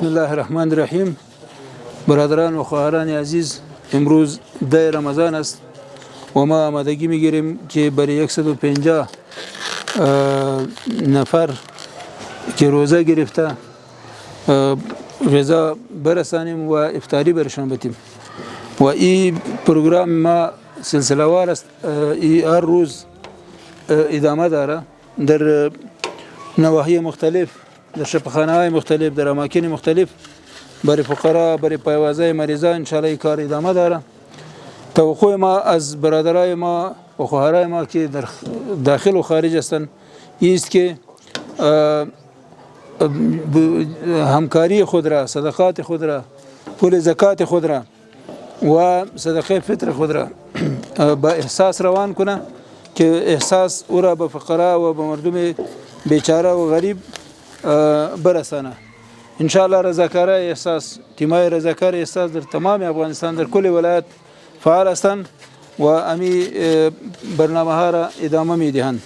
بسم الله الرحمن الرحیم. برادران و خواهران عزیز، امروز 10 رمضان است و ما آمادگی میگیریم که برای 150 نفر که روزه گرفته غذا برسانیم و افطاری برشان بدیم و این پروگرام ما سلسله وار است. هر روز ادامه داره در نواحی مختلف، در شفاخانه های مختلف، در اماکن مختلف، برای فقرا، برای پایوازه مریضان انشاءالله کار ادامه داره. توقع ما از برادرای ما و خواهرای ما که در داخل و خارج هستند است که همکاری خود را، صدقات خود را، پول زکات خود را و صدقه فطر خود را با احساس روان کنه که احساس او را به فقرا و به مردم بیچاره و غریب برسانه. انشاءالله رضاکاره احساس، تیمای رضاکار احساس در تمام افغانستان در کل ولایت فعال هستند و امی برنامه ها را ادامه میدهند.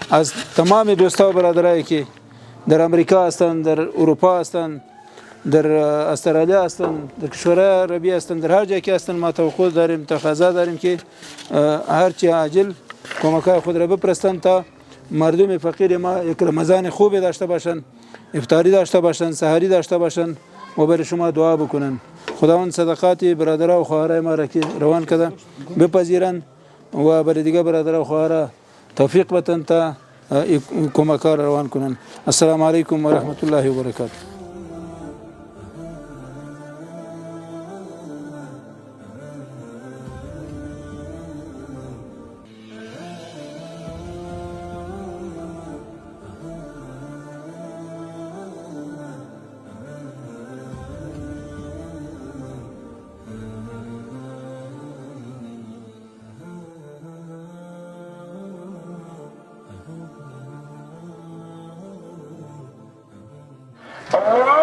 از تمام دوستا و برادرایی که در امریکا هستند، در اروپا هستند، در استرالیا هستند، در کشورهای عربی هستند، در هر جای که هستند، ما توقع داریم، تقاضا داریم که هرچی عاجل کمک‌های خود را بفرستند تا مردم فقیر ما یک رمضان خوب داشته باشند، افطاری داشته باشند، سحری داشته باشند و برای شما دعا بکنند. خداوند صدقات برادرها و خواهرای ما را که روان کرده بپذیرند و برای دیگه برادرها و خواهرها توفیق بدن تا کمک‌ها را روان کنند. السلام علیکم و رحمت الله و برکاته. Oh!